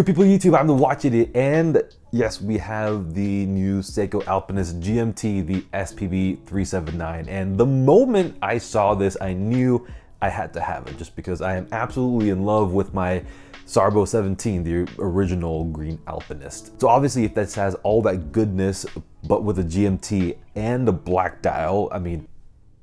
Good people of YouTube, I'm the watching it, and yes, we have the new Seiko Alpinist GMT, the SPB379, and the moment I saw this, I knew I had to have it, just because I am absolutely in love with my SARB017, the original green Alpinist. So obviously, if this has all that goodness, but with a GMT and a black dial, I mean,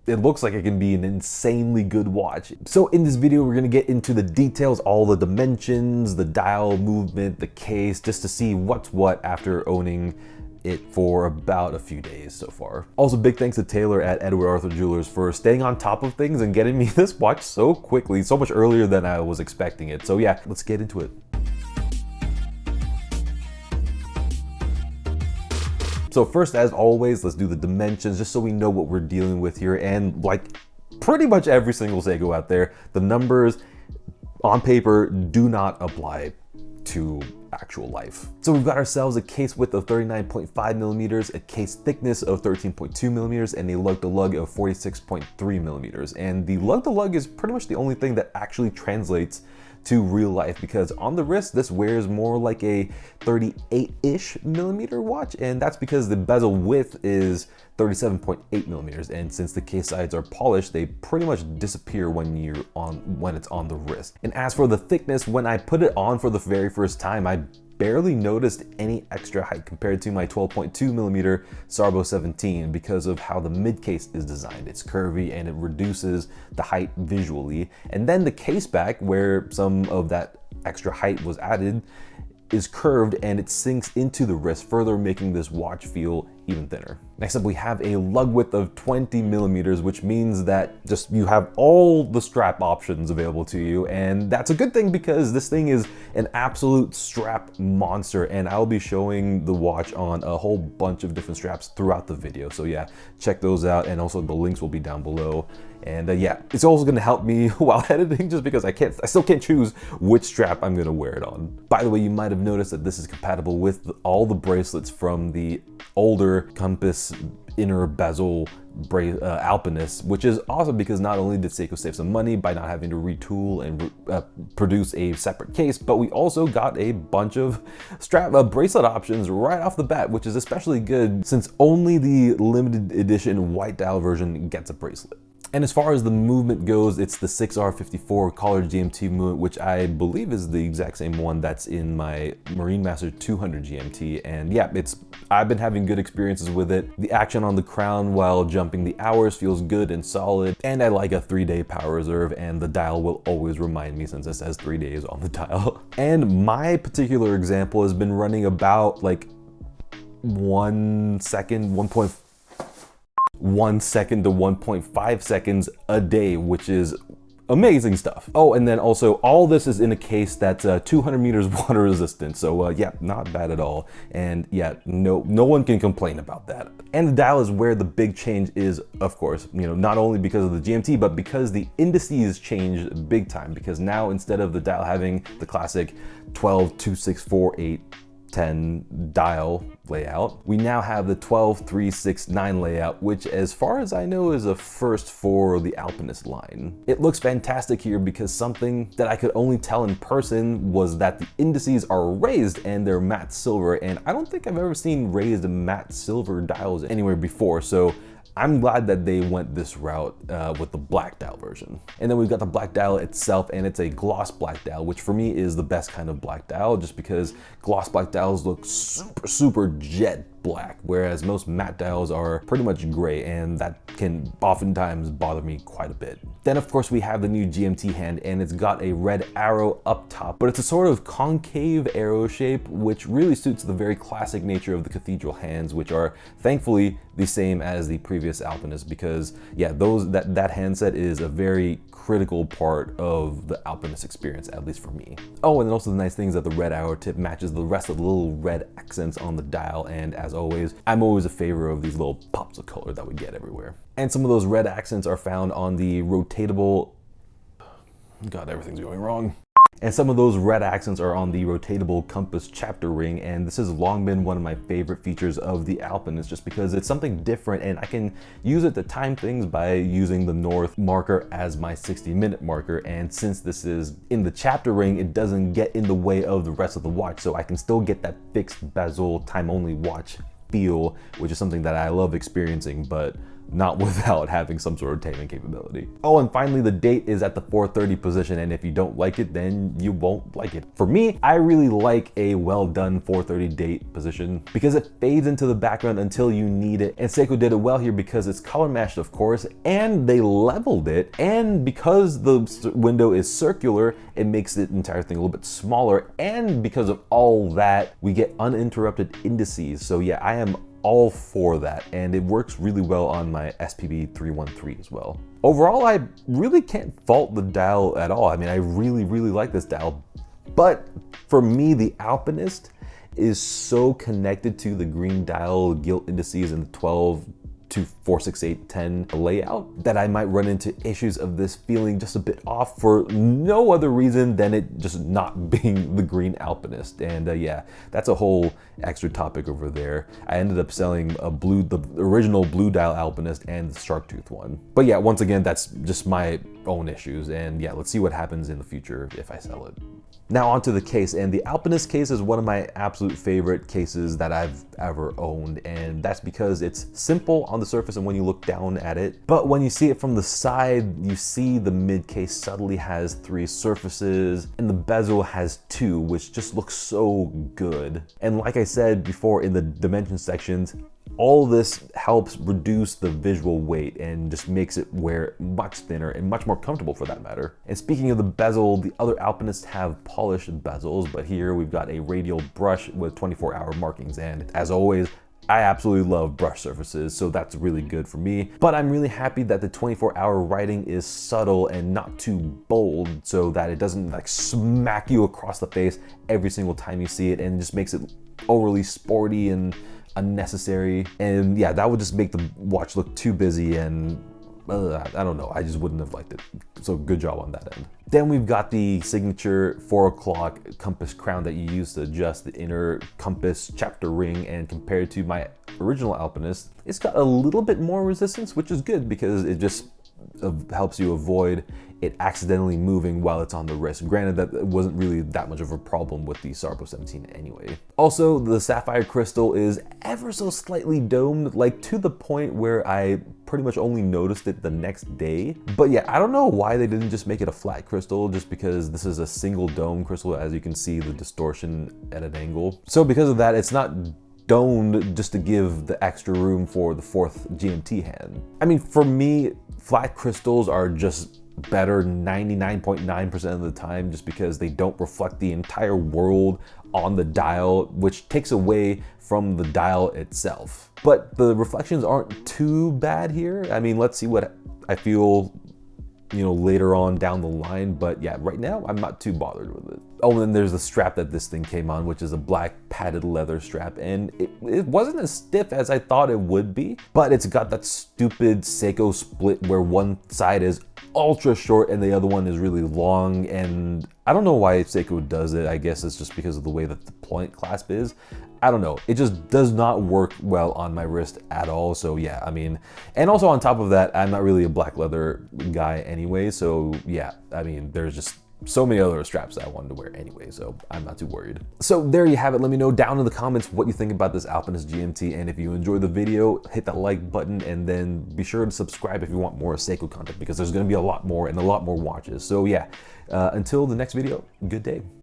it looks like it can be an insanely good watch. So in this video, we're gonna get into the details, all the dimensions, the dial movement, the case, just to see what's what after owning it for about a few days so far. Also, big thanks to Taylor at Edward Arthur Jewelers for staying on top of things and getting me this watch so quickly, so much earlier than I was expecting it. So yeah, let's get into it. So first, as always, let's do the dimensions just so we know what we're dealing with here. And like pretty much every single Seiko out there, the numbers on paper do not apply to actual life. So we've got ourselves a case width of 39.5 millimeters, a case thickness of 13.2 millimeters, and a lug-to-lug of 46.3 millimeters. And the lug-to-lug is pretty much the only thing that actually translates to real life, because on the wrist this wears more like a 38-ish millimeter watch, and that's because the bezel width is 37.8 millimeters, and since the case sides are polished, they pretty much disappear when it's on the wrist. And as for the thickness, when I put it on for the very first time, I barely noticed any extra height compared to my 12.2 millimeter SARB017 because of how the mid case is designed. It's curvy and it reduces the height visually. And then the case back, where some of that extra height was added, is curved and it sinks into the wrist, further making this watch feel even thinner. Next up, we have a lug width of 20 millimeters, which means that just you have all the strap options available to you. And that's a good thing because this thing is an absolute strap monster, and I'll be showing the watch on a whole bunch of different straps throughout the video. So yeah, check those out, and also the links will be down below. And yeah, it's also gonna help me while editing, just because I still can't choose which strap I'm gonna wear it on. By the way, you might have noticed that this is compatible with all the bracelets from the older compass inner bezel Alpinist, which is awesome because not only did Seiko save some money by not having to retool and produce a separate case, but we also got a bunch of bracelet options right off the bat, which is especially good since only the limited edition white dial version gets a bracelet. And as far as the movement goes, it's the 6R54 collared GMT movement, which I believe is the exact same one that's in my Marine Master 200 GMT. And yeah, I've been having good experiences with it. The action on the crown while jumping the hours feels good and solid. And I like a 3-day power reserve, and the dial will always remind me since it says 3 days on the dial. And my particular example has been running about like 1 second to 1.5 seconds a day, which is amazing stuff. Oh, and then also all this is in a case that's 200 meters water resistant. So yeah, not bad at all. And yeah, no one can complain about that. And the dial is where the big change is, of course, you know, not only because of the GMT, but because the indices changed big time, because now instead of the dial having the classic 12, 2, 6, 4, 8, 10 dial layout, we now have the 12, 3, 6, 9 layout, which as far as I know is a first for the Alpinist line. It looks fantastic here because something that I could only tell in person was that the indices are raised and they're matte silver, and I don't think I've ever seen raised matte silver dials anywhere before, so I'm glad that they went this route with the black dial version. And then we've got the black dial itself, and it's a gloss black dial, which for me is the best kind of black dial, just because gloss black dials look super jet black, whereas most matte dials are pretty much gray, and that can oftentimes bother me quite a bit. Then of course we have the new GMT hand, and it's got a red arrow up top, but it's a sort of concave arrow shape, which really suits the very classic nature of the cathedral hands, which are thankfully the same as the previous Alpinist, because yeah, that handset is a very critical part of the Alpinist experience, at least for me. Oh, and then also the nice thing is that the red arrow tip matches the rest of the little red accents on the dial, and as always, I'm always a favor of these little pops of color that we get everywhere. And some of those red accents are found on the rotatable, God, everything's going wrong. And some of those red accents are on the rotatable compass chapter ring, and this has long been one of my favorite features of the Alpinist, just because it's something different and I can use it to time things by using the north marker as my 60-minute marker. And since this is in the chapter ring, it doesn't get in the way of the rest of the watch, so I can still get that fixed bezel time-only watch feel, which is something that I love experiencing, but not without having some sort of taming capability. Oh, and finally, the date is at the 4:30 position, and if you don't like it, then you won't like it. For me, I really like a well done 4:30 date position because it fades into the background until you need it, and Seiko did it well here because it's color matched, of course, and they leveled it, and because the window is circular, it makes the entire thing a little bit smaller, and because of all that, we get uninterrupted indices. So yeah, I am all for that, and it works really well on my SPB313 as well. Overall, I really can't fault the dial at all. I mean, I really like this dial, but for me, the Alpinist is so connected to the green dial gilt indices and the 12 to 46810 layout that I might run into issues of this feeling just a bit off for no other reason than it just not being the green Alpinist. And yeah, that's a whole extra topic over there. I ended up selling the original blue dial Alpinist and the shark tooth one. But yeah, once again, that's just my own issues. And yeah, let's see what happens in the future if I sell it. Now onto the case, and the Alpinist case is one of my absolute favorite cases that I've ever owned, and that's because it's simple on the surface and when you look down at it, but when you see it from the side, you see the mid case subtly has 3 surfaces and the bezel has 2, which just looks so good. And like I said before in the dimension sections, all this helps reduce the visual weight and just makes it wear much thinner and much more comfortable for that matter. And speaking of the bezel, the other Alpinists have polished bezels, but here we've got a radial brush with 24-hour markings. And as always, I absolutely love brush surfaces, so that's really good for me. But I'm really happy that the 24-hour writing is subtle and not too bold, so that it doesn't like smack you across the face every single time you see it and just makes it overly sporty and unnecessary. And yeah, that would just make the watch look too busy, and I don't know, I just wouldn't have liked it. So good job on that end. Then we've got the signature 4 o'clock compass crown that you use to adjust the inner compass chapter ring, and compared to my original Alpinist, it's got a little bit more resistance, which is good because it just helps you avoid it accidentally moving while it's on the wrist. Granted, that wasn't really that much of a problem with the SARB017 anyway. Also, the sapphire crystal is ever so slightly domed, like to the point where I pretty much only noticed it the next day. But yeah, I don't know why they didn't just make it a flat crystal, just because this is a single dome crystal, as you can see the distortion at an angle. So because of that, it's not domed just to give the extra room for the 4th GMT hand. I mean, for me, flat crystals are just better 99.9% of the time, just because they don't reflect the entire world on the dial, which takes away from the dial itself. But the reflections aren't too bad here. I mean, let's see what I feel, you know, later on down the line, but yeah, right now I'm not too bothered with it. Oh, and then there's the strap that this thing came on, which is a black padded leather strap, and it wasn't as stiff as I thought it would be, but it's got that stupid Seiko split where one side is ultra short and the other one is really long, and I don't know why Seiko does it. I guess it's just because of the way that the point clasp is. I don't know, it just does not work well on my wrist at all. So yeah, I mean, and also on top of that, I'm not really a black leather guy anyway, so yeah, I mean, there's just so many other straps that I wanted to wear anyway, so I'm not too worried. So there you have it. Let me know down in the comments what you think about this Alpinist GMT, and if you enjoyed the video, hit that like button, and then be sure to subscribe if you want more Seiko content, because there's going to be a lot more and a lot more watches. So yeah, until the next video, good day.